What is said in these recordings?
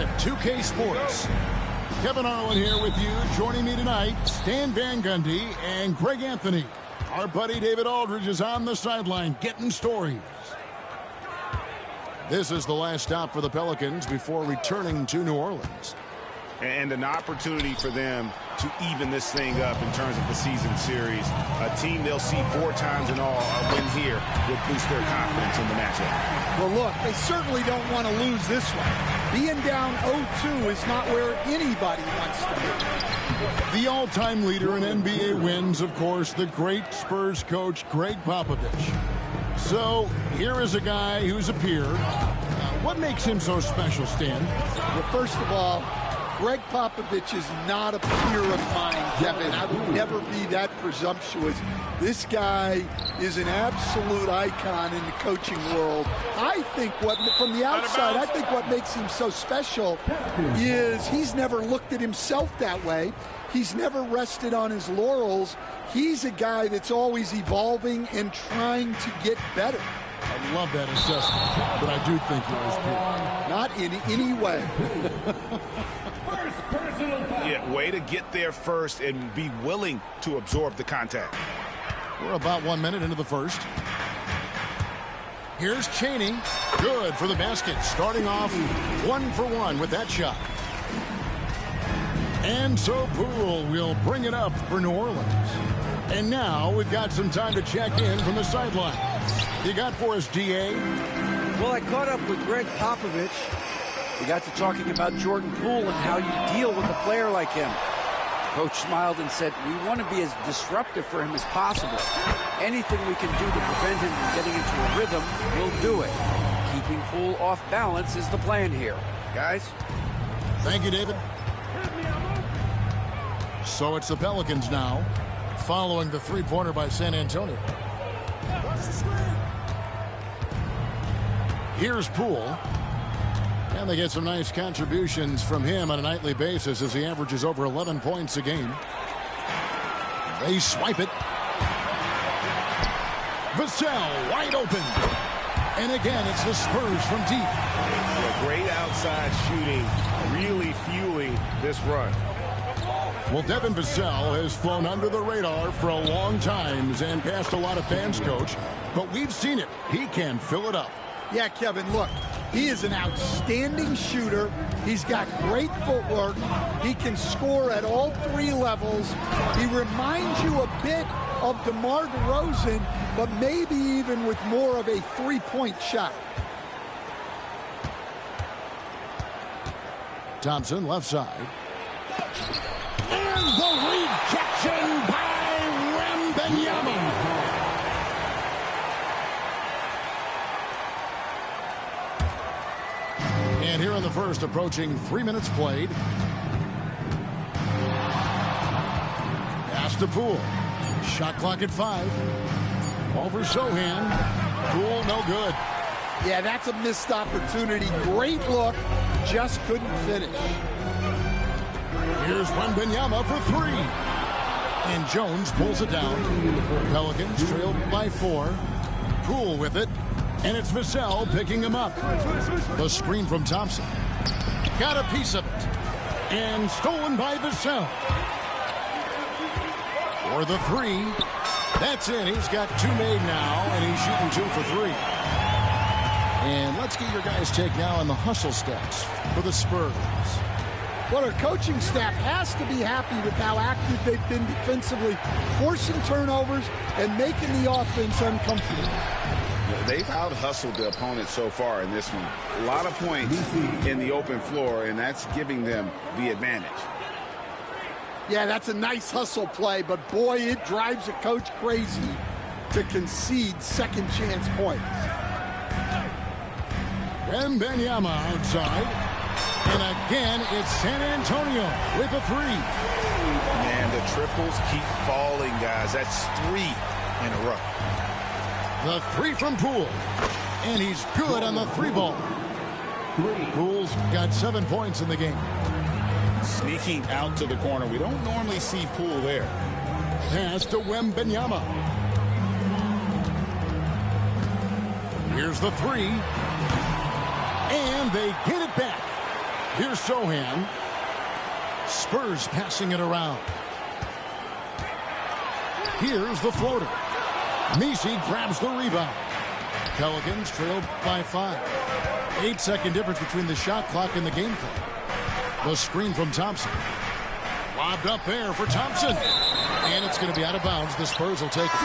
at 2K Sports. Kevin Harlan here with you. Joining me tonight, Stan Van Gundy and Greg Anthony. Our buddy David Aldridge is on the sideline getting stories. This is the last stop for the Pelicans before returning to New Orleans. And an opportunity for them to even this thing up in terms of the season series. A team they'll see 4 times in all, a win here would boost their confidence in the matchup. Well, look, they certainly don't want to lose this one. Being down 0-2 is not where anybody wants to be. The all-time leader in NBA wins, of course, the great Spurs coach Greg Popovich. So here is a guy who's a peer. What makes him so special, Stan? Well, first of all, Greg Popovich is not a peer of mine, Kevin. I would never be that presumptuous. This guy is an absolute icon in the coaching world. I think from the outside, I think what makes him so special is he's never looked at himself that way. He's never rested on his laurels. He's a guy that's always evolving and trying to get better. I love that assessment, but I do think you're his peer. Not in any way. Yeah, way to get there first and be willing to absorb the contact. We're about 1 minute into the first. Here's Chaney. Good for the basket. Starting off 1 for 1 with that shot. And so Poole will bring it up for New Orleans. And now we've got some time to check in from the sideline. You got for us, D.A.? Well, I caught up with Greg Popovich. We got to talking about Jordan Poole and how you deal with a player like him. Coach smiled and said, we want to be as disruptive for him as possible. Anything we can do to prevent him from getting into a rhythm, we'll do it. Keeping Poole off balance is the plan here. Guys? Thank you, David. So it's the Pelicans now, following the three-pointer by San Antonio. Here's Poole. And they get some nice contributions from him on a nightly basis as he averages over 11 points a game. They swipe it. Vassell wide open. And again, it's the Spurs from deep. Yeah, great outside shooting, really fueling this run. Well, Devin Vassell has flown under the radar for a long time and passed a lot of fans, Coach. But we've seen it. He can fill it up. Yeah, Kevin, look, he is an outstanding shooter. He's got great footwork. He can score at all 3 levels. He reminds you a bit of DeMar DeRozan, but maybe even with more of a 3-point shot. Thompson, left side. And the rejection by Wembanyama. And here in the first, approaching 3 minutes played. Pass to Poole. Shot clock at 5. Over Sohan. Poole, no good. Yeah, that's a missed opportunity. Great look. Just couldn't finish. Here's Wembanyama for 3. And Jones pulls it down. Pelicans trailed by 4. Poole with it. And it's Vassell picking him up. The screen from Thompson. Got a piece of it. And stolen by Vassell. For the 3. That's in. He's got 2 made now, and he's shooting 2 for 3. And let's get your guys' take now on the hustle stats for the Spurs. Well, our coaching staff has to be happy with how active they've been defensively, forcing turnovers and making the offense uncomfortable. They've out-hustled the opponent so far in this one. A lot of points in the open floor, and that's giving them the advantage. Yeah, that's a nice hustle play, but boy, it drives a coach crazy to concede second chance points. Wembanyama outside. And again, it's San Antonio with a 3. Man, the triples keep falling, guys. That's 3 in a row. The 3 from Poole. And he's good on the 3 ball. Poole's got 7 points in the game. Sneaking out to the corner. We don't normally see Poole there. Pass to Wembanyama. Here's the 3. And they get it back. Here's Sohan. Spurs passing it around. Here's the floater. Messi grabs the rebound. Pelicans trailed by 5. 8-second difference between the shot clock and the game clock. The screen from Thompson. Lobbed up there for Thompson. And it's going to be out of bounds. The Spurs will take it.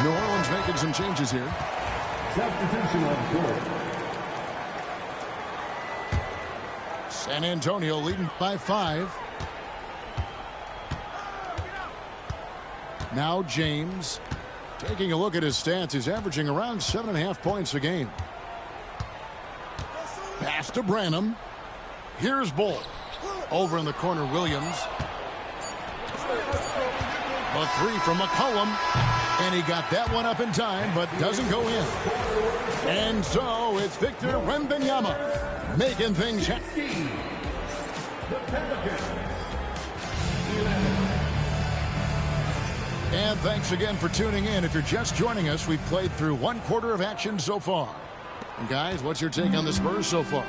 New Orleans making some changes here. Substitution on court. San Antonio leading by 5. Now James. Taking a look at his stats, he's averaging around 7.5 points a game. Pass to Branham. Here's Bull. Over in the corner, Williams. A 3 from McCollum. And he got that one up in time, but doesn't go in. And so it's Victor Wembanyama making things happen. And thanks again for tuning in. If you're just joining us, we've played through 1/4 of action so far. And guys, what's your take on the Spurs so far?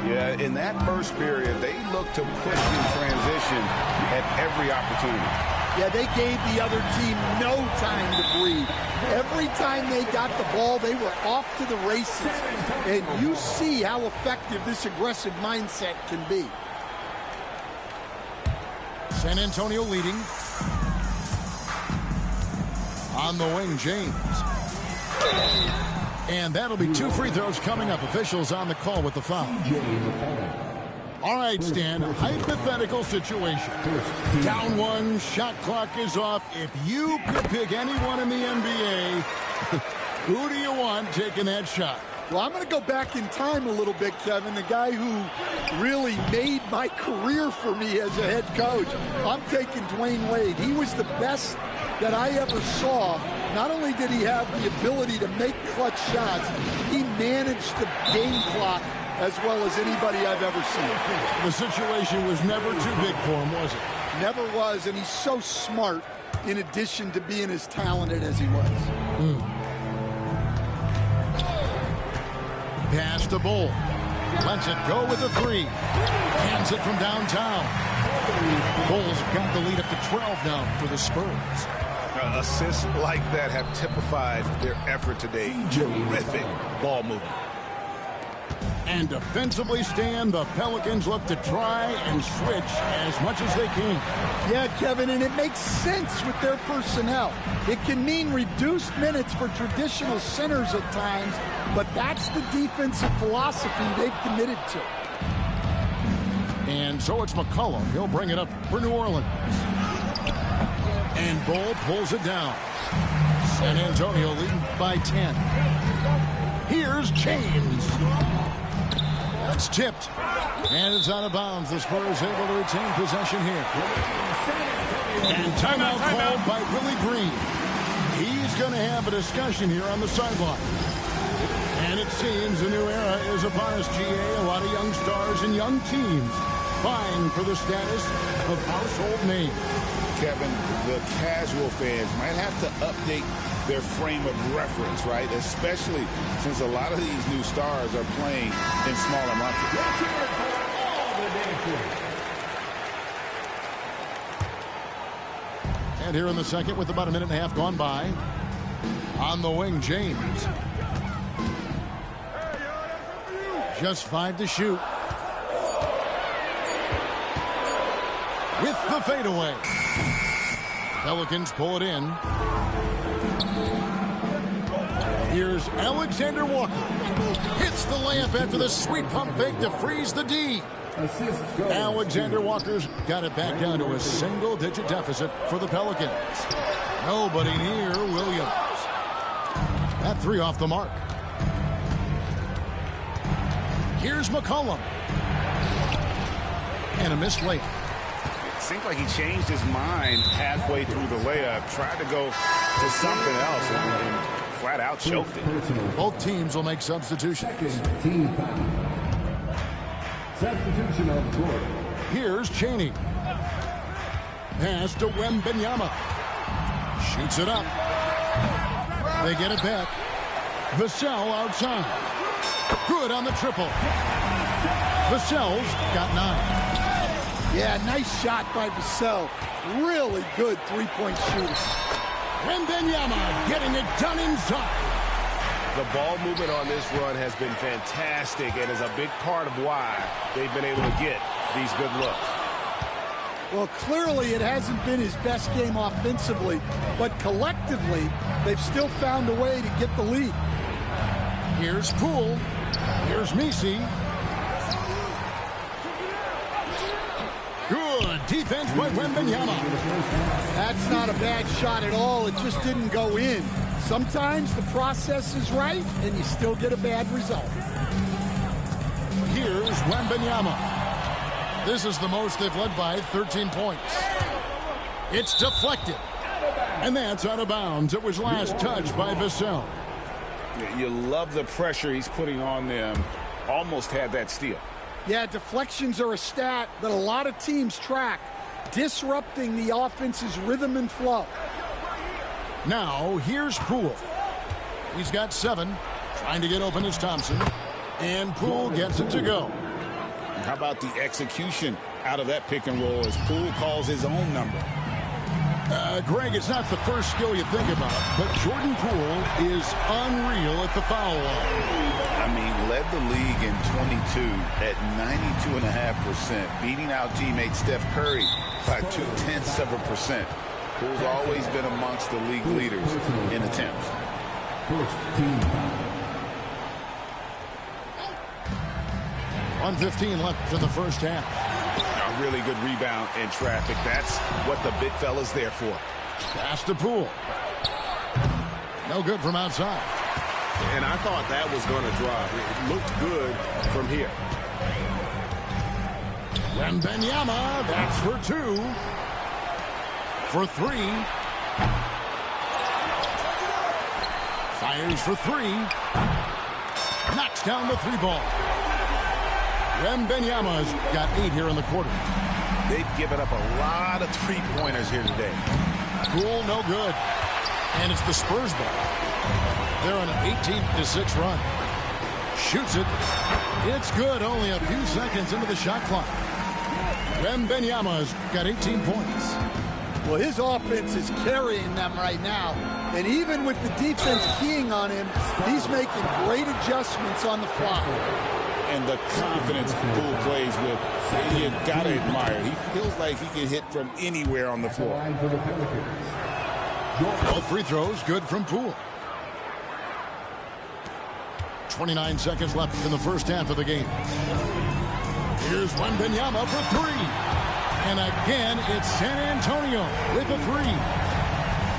Yeah, in that first period, they looked to push in transition at every opportunity. Yeah, they gave the other team no time to breathe. Every time they got the ball, they were off to the races. And you see how effective this aggressive mindset can be. San Antonio leading. On the wing, James. And that'll be 2 free throws coming up. Officials on the call with the foul. All right, Stan, hypothetical situation. Down 1, shot clock is off. If you could pick anyone in the NBA, who do you want taking that shot? Well, I'm going to go back in time a little bit, Kevin. The guy who really made my career for me as a head coach. I'm taking Dwayne Wade. He was the best that I ever saw. Not only did he have the ability to make clutch shots, he managed the game clock as well as anybody I've ever seen. The situation was never too big for him, was it? Never was, and he's so smart in addition to being as talented as he was. Pass to Bull. Lets it go with a 3. Hands it from downtown. Bulls got the lead up to 12 now for the Spurs. Assists like that have typified their effort today. Terrific ball movement. And defensively, Stan, the Pelicans look to try and switch as much as they can. Yeah, Kevin, and it makes sense with their personnel. It can mean reduced minutes for traditional centers at times, but that's the defensive philosophy they've committed to. And so it's McCollum. He'll bring it up for New Orleans. And Bull pulls it down. San Antonio leading by 10. Here's James. That's tipped. And it's out of bounds. The Spurs able to retain possession here. And timeout called by Willie Green. He's going to have a discussion here on the sideline. And it seems a new era is upon us, GA. A lot of young stars and young teams vying for the status of household name. Kevin, the casual fans might have to update their frame of reference, right? Especially since a lot of these new stars are playing in smaller markets. And here in the second with about 1.5 minutes gone by. On the wing, James. Just 5 to shoot. With the fadeaway. Pelicans pull it in. Here's Alexander Walker. Hits the layup after the sweet pump fake to freeze the D. Alexander Walker's got it back down to a single-digit deficit for the Pelicans. Nobody near Williams. That 3 off the mark. Here's McCollum. And a missed layup. Seems like he changed his mind halfway through the layup, tried to go to something else, and flat out choked it. Both teams will make substitutions. Substitution on the court. Here's Chaney. Pass to Wembanyama. Shoots it up. They get it back. Vassell outside. Good on the triple. Vassell's got 9. Yeah, nice shot by Vassell. Really good three-point shooter. Wembanyama getting it done inside. The ball movement on this run has been fantastic and is a big part of why they've been able to get these good looks. Well, clearly it hasn't been his best game offensively, but collectively, they've still found a way to get the lead. Here's Poole. Here's Messi. Good defense by Wembanyama. That's not a bad shot at all. It just didn't go in. Sometimes the process is right, and you still get a bad result. Here's Wembanyama. This is the most they've led by, 13 points. It's deflected. And that's out of bounds. It was last touched by Vassell. You love the pressure he's putting on them. Almost had that steal. Yeah, deflections are a stat that a lot of teams track, disrupting the offense's rhythm and flow. Now, here's Poole. He's got 7. Trying to get open is Thompson. And Poole gets it to go. How about the execution out of that pick and roll as Poole calls his own number? Greg, it's not the first skill you think about, but Jordan Poole is unreal at the foul line. I mean, led the league in 22 at 92.5%, beating out teammate Steph Curry by 0.2%. Poole's always been amongst the league leaders in attempts. First team foul. 1:15 left in the first half. A really good rebound in traffic. That's what the big fella's there for. Pass to Poole. No good from outside. And I thought that was going to drop. It looked good from here. Wembanyama, that's for 2. For 3. Fires for 3. Knocks down the 3 ball. Wembanyama's got 8 here in the quarter. They've given up a lot of three-pointers here today. Poole, no good. And it's the Spurs ball. They're on an 18-6 run. Shoots it. It's good. Only a few seconds into the shot clock. Wembanyama's got 18 points. Well, his offense is carrying them right now. And even with the defense keying on him, he's making great adjustments on the fly. And the confidence Poole plays with, you got to admire. He feels like he can hit from anywhere on the floor. Line for the Pelicans. All free throws good from Poole. 29 seconds left in the first half of the game. Here's Wembanyama for 3. And again, it's San Antonio with a 3.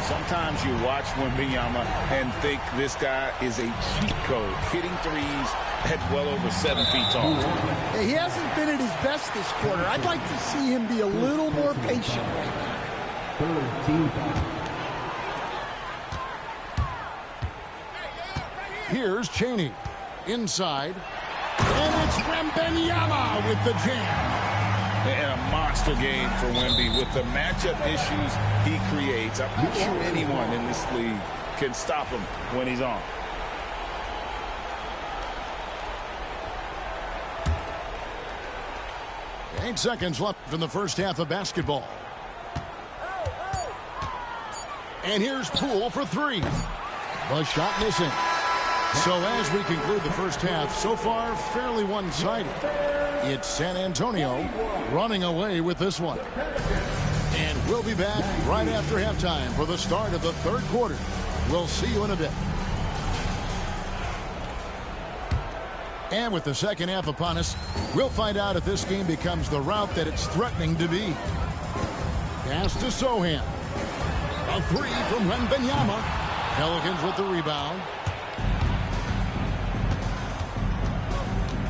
Sometimes you watch Wembanyama and think this guy is a cheat code, hitting threes at well over 7 feet tall. Yeah, he hasn't been at his best this quarter. I'd like to see him be a little more patient right now. Third team foul. Here's Chaney. Inside. And it's Wembanyama with the jam. And a monster game for Wemby with the matchup issues he creates. I'm not sure anyone in this league can stop him when he's on. Eight seconds left in the first half of basketball. And here's Poole for 3. The shot missing. So as we conclude the first half, so far fairly one-sided. It's San Antonio running away with this one. And we'll be back right after halftime for the start of the third quarter. We'll see you in a bit. And with the second half upon us, we'll find out if this game becomes the route that it's threatening to be. Pass to Sohan. A 3 from Wembanyama. Pelicans with the rebound.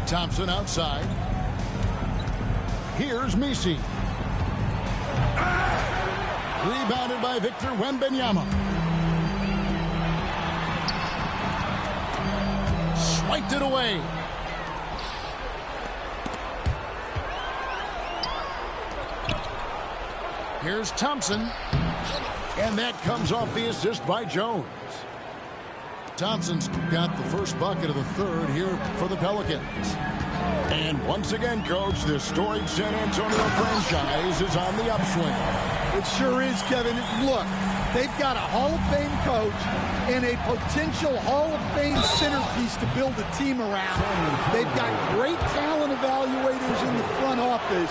Thompson outside. Here's Messi. Rebounded by Victor Wembanyama. Swiped it away. Here's Thompson. And that comes off the assist by Jones. Thompson's got the first bucket of the third here for the Pelicans. And once again, Coach, the storied San Antonio franchise is on the upswing. It sure is, Kevin. Look, they've got a Hall of Fame coach and a potential Hall of Fame centerpiece to build a team around. They've got great talent evaluators in the front office.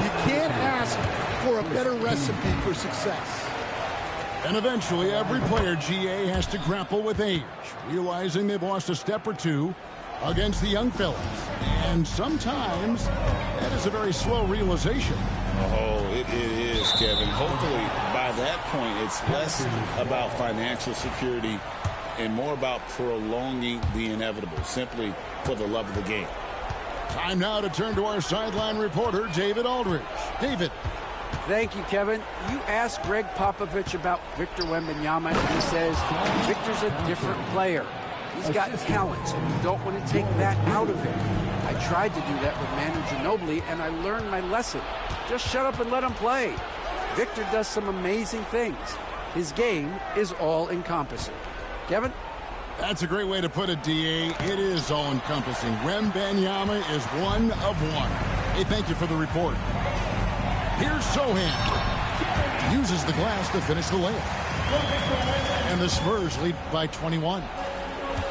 You can't ask for a better recipe for success. And eventually, every player, GA, has to grapple with age, realizing they've lost a step or two against the young fellas. And sometimes that is a very slow realization. Oh, it is, Kevin. Hopefully, by that point, it's less about financial security and more about prolonging the inevitable, simply for the love of the game. Time now to turn to our sideline reporter, David Aldridge. David. Thank you, Kevin. You asked Greg Popovich about Victor Wembanyama, and he says Victor's a different player. He's got talent, so you don't want to take that out of him. I tried to do that with Manu Ginobili, and I learned my lesson. Just shut up and let him play. Victor does some amazing things. His game is all-encompassing. Kevin? That's a great way to put it, DA. It is all-encompassing. Wembanyama is one of one. Hey, thank you for the report. Here's Sohan. Uses the glass to finish the layup. And the Spurs lead by 21.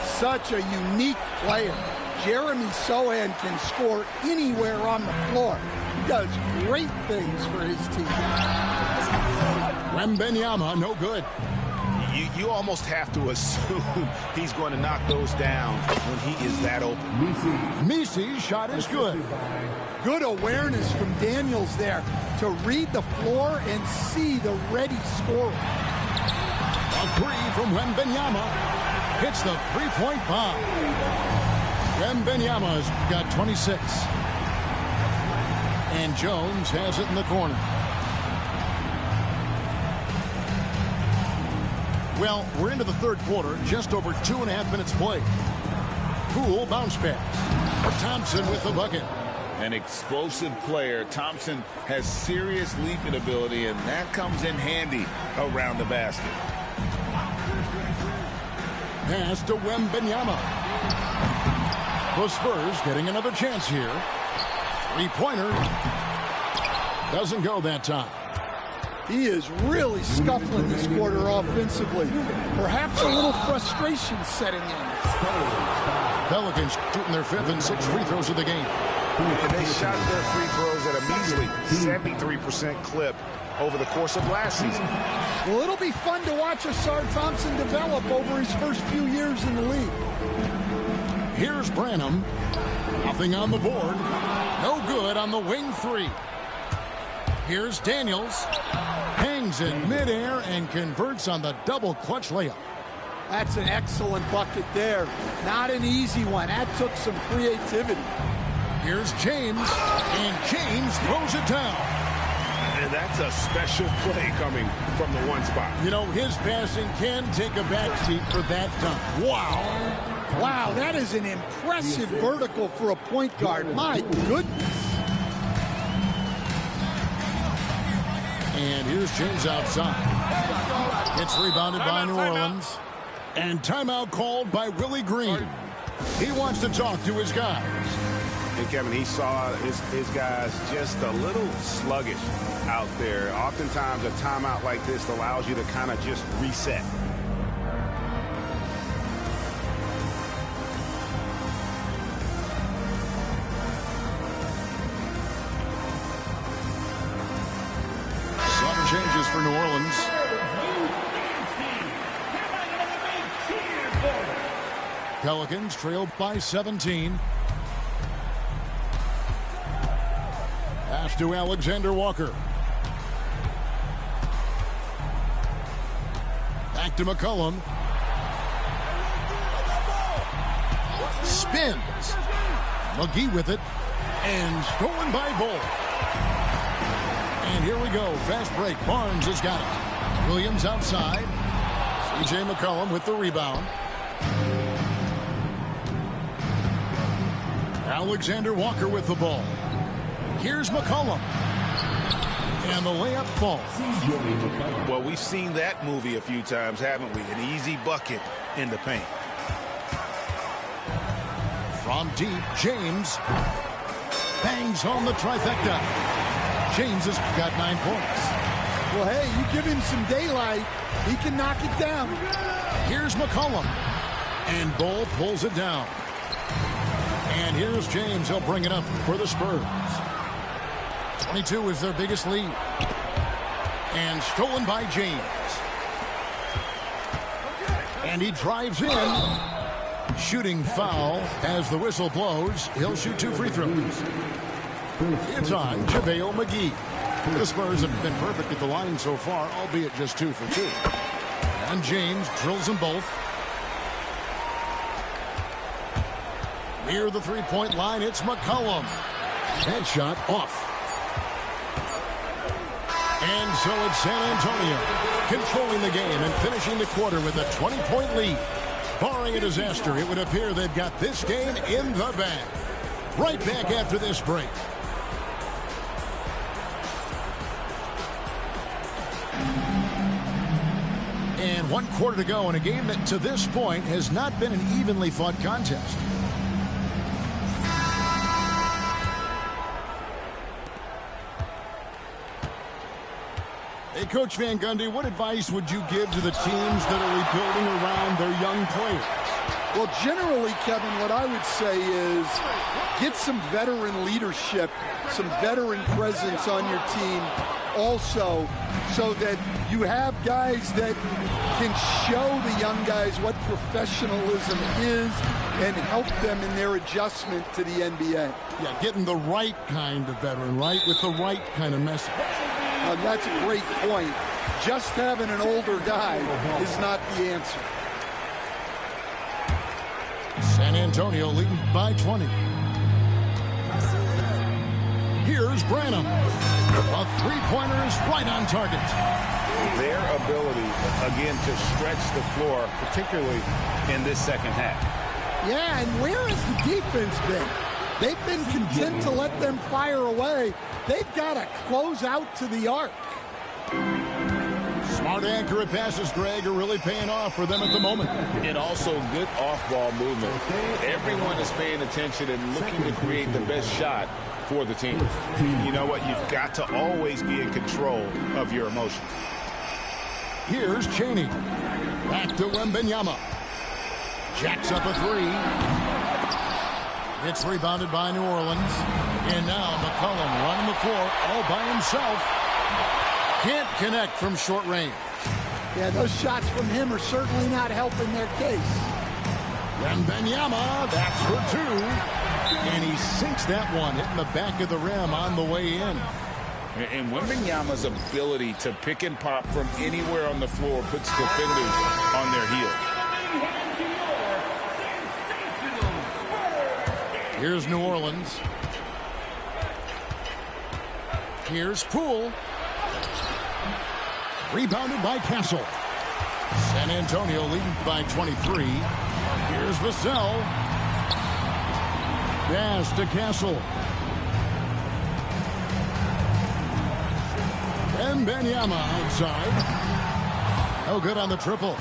Such a unique player. Jeremy Sohan can score anywhere on the floor. He does great things for his team. Wembanyama, no good. You almost have to assume he's going to knock those down when he is that open. Misi's shot is good. Good awareness from Daniels there to read the floor and see the ready scorer. A three from Wembanyama. Hits the three-point bomb. Wembanyama's got 26. And Jones has it in the corner. Well, we're into the third quarter, just over 2.5 minutes played. Poole bounce pass. Thompson with the bucket. An explosive player. Thompson has serious leaping ability, and that comes in handy around the basket. Pass to Wembanyama. The Spurs getting another chance here. Three-pointer. Doesn't go that time. He is really scuffling this quarter offensively. Perhaps a little frustration setting in. Pelicans shooting their 5th and 6th free throws of the game. And they shot their free throws at a measly 73% clip over the course of last season. Well, it'll be fun to watch Asar Thompson develop over his first few years in the league. Here's Branham. Nothing on the board. No good on the wing three. Here's Daniels. Hangs in midair and converts on the double clutch layup. That's an excellent bucket there. Not an easy one. That took some creativity. Here's James. And James throws it down. And that's a special play coming from the one spot. You know, his passing can take a backseat for that dunk. Wow. Wow, that is an impressive vertical for a point guard. My goodness. And here's James outside. It's rebounded by New Orleans. And timeout called by Willie Green. He wants to talk to his guys. And Kevin, he saw his guys just a little sluggish out there. Oftentimes a timeout like this allows you to kind of just reset. Some changes for New Orleans. Pelicans trailed by 17. Pass to Alexander Walker. Back to McCollum. Spins. McGee with it. And stolen by Bull. And here we go. Fast break. Barnes has got it. Williams outside. C.J. McCollum with the rebound. Alexander Walker with the ball. Here's McCollum. And the layup falls. Well, we've seen that movie a few times, haven't we? An easy bucket in the paint. From deep, James. bangs home the trifecta. James has got 9 points. Well, hey, you give him some daylight, he can knock it down. Here's McCollum. And Bull pulls it down. And here's James. He'll bring it up for the Spurs. 22 is their biggest lead. And stolen by James. And he drives in. Shooting foul as the whistle blows. He'll shoot 2 free throws. It's on JaVale McGee. The Spurs have been perfect at the line so far, albeit just 2 for 2. And James drills them both. Near the three-point line, it's McCollum. Headshot off. And so it's San Antonio controlling the game and finishing the quarter with a 20-point lead. Barring a disaster, it would appear they've got this game in the bag. Right back after this break. And 1 quarter to go in a game that to this point has not been an evenly fought contest. Hey, Coach Van Gundy, what advice would you give to the teams that are rebuilding around their young players? Well, generally, Kevin, what I would say is get some veteran leadership, some veteran presence on your team also, so that you have guys that can show the young guys what professionalism is and help them in their adjustment to the NBA. Yeah, getting the right kind of veteran, right, with the right kind of message. That's a great point. Just having an older guy is not the answer. San Antonio leading by 20. Here's Branham. A three-pointer is right on target. Their ability, again, to stretch the floor, particularly in this second half. Yeah, and where has the defense been? They've been content to let them fire away. They've got to close out to the arc. Smart, accurate passes, Greg, are really paying off for them at the moment. And also good off-ball movement. Everyone is paying attention and looking to create the best shot for the team. You know what? You've got to always be in control of your emotions. Here's Chaney. Back to Wembanyama. Jacks up a three. It's rebounded by New Orleans. And now McCollum running the floor all by himself. Can't connect from short range. Yeah, those shots from him are certainly not helping their case. Wembanyama, that's for 2. And he sinks that one, hitting the back of the rim on the way in. And Wembanyama's ability to pick and pop from anywhere on the floor puts defenders on their heels. Here's New Orleans. Here's Poole. Rebounded by Castle. San Antonio leading by 23. Here's Vassell. Pass to Castle. And Wembanyama outside. No good on the triple.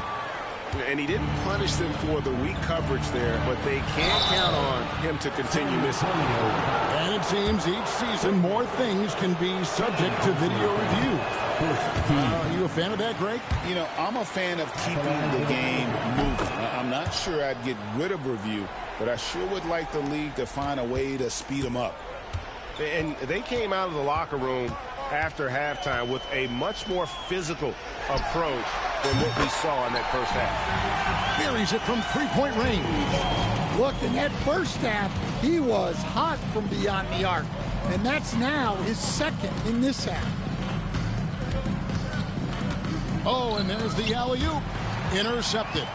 And he didn't punish them for the weak coverage there, but they can't count on him to continue missing. And it seems each season more things can be subject to video review. Are you a fan of that, Greg? You know, I'm a fan of keeping the game moving. I'm not sure I'd get rid of review, but I sure would like the league to find a way to speed them up. And they came out of the locker room after halftime with a much more physical approach than what we saw in that first half. Buries it from three-point range. Look, in that first half, he was hot from beyond the arc. And that's now his second in this half. Oh, and there's the alley-oop. Intercepted.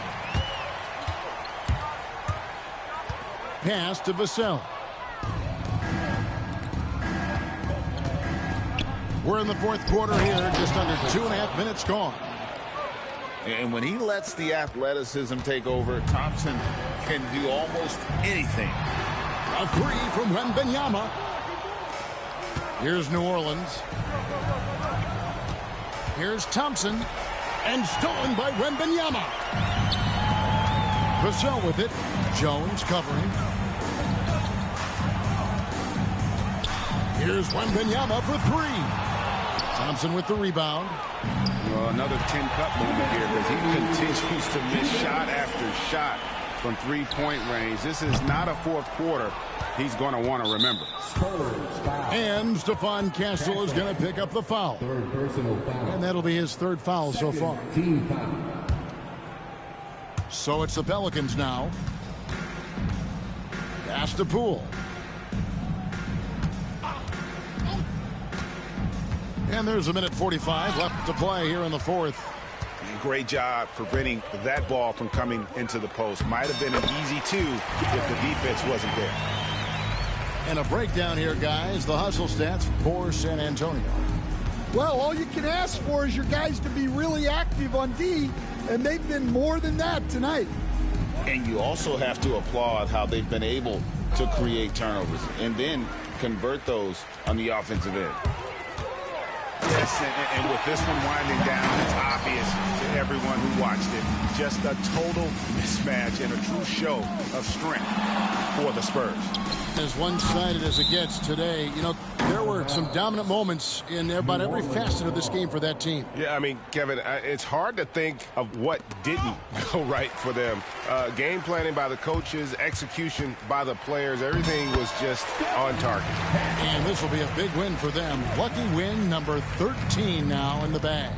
Pass to Vassell. We're in the fourth quarter here, just under 2.5 minutes gone. And when he lets the athleticism take over, Thompson can do almost anything. A three from Wembanyama. Here's New Orleans. Here's Thompson. And stolen by Wembanyama. Vassell with it. Jones covering. Here's Wembanyama for three. Thompson with the rebound. Well, another 10-cup moment here because he continues to miss shot after shot from three-point range. This is not a fourth quarter he's going to want to remember. And Stephon Castle is going to pick up the foul. Third personal foul. And that'll be his third foul so far. Team foul. So it's the Pelicans now. Pass to Poole. And there's a minute 45 left to play here in the fourth. And great job preventing that ball from coming into the post. Might have been an easy two if the defense wasn't there. And a breakdown here, guys. The hustle stats for San Antonio. Well, all you can ask for is your guys to be really active on D, and they've been more than that tonight. And you also have to applaud how they've been able to create turnovers and then convert those on the offensive end. Yes, and with this one winding down, it's obvious to everyone who watched it. Just a total mismatch and a true show of strength for the Spurs. As one-sided as it gets today, you know, there were some dominant moments in about every facet of this game for that team. Yeah, I mean, Kevin, it's hard to think of what didn't go right for them. Game planning by the coaches, execution by the players, everything was just on target. And this will be a big win for them. Lucky win number 13 now in the bag.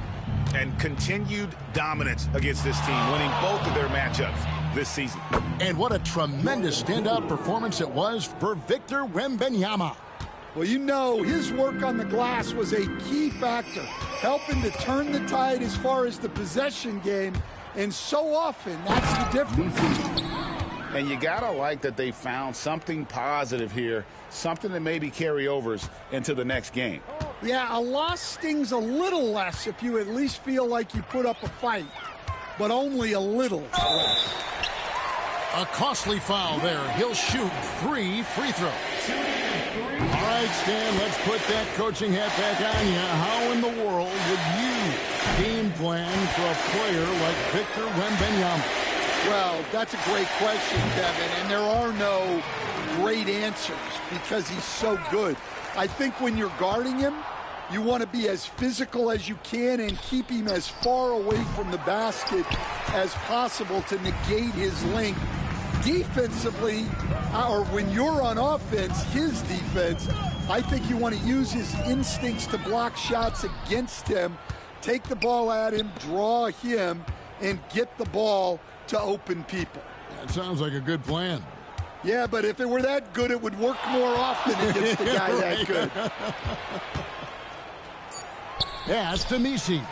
And continued dominance against this team, winning both of their matchups this season. And what a tremendous standout performance it was for Victor Wembanyama. Well, you know, his work on the glass was a key factor, helping to turn the tide as far as the possession game, and so often that's the difference. And you gotta like that they found something positive here, something that maybe carry overs into the next game. Yeah, a loss stings a little less if you at least feel like you put up a fight, but only a little less. A costly foul there. He'll shoot 3 free throws. All right, Stan, let's put that coaching hat back on you. How in the world would you game plan for a player like Victor Wembanyama? Well, that's a great question, Kevin, and there are no great answers because he's so good. I think when you're guarding him, you want to be as physical as you can and keep him as far away from the basket as possible to negate his length. Defensively, or when you're on offense, his defense, I think you want to use his instincts to block shots against him, take the ball at him, draw him, and get the ball to open people. That sounds like a good plan. Yeah, but if it were that good, it would work more often against the guy that good. Yeah, it's Demisi.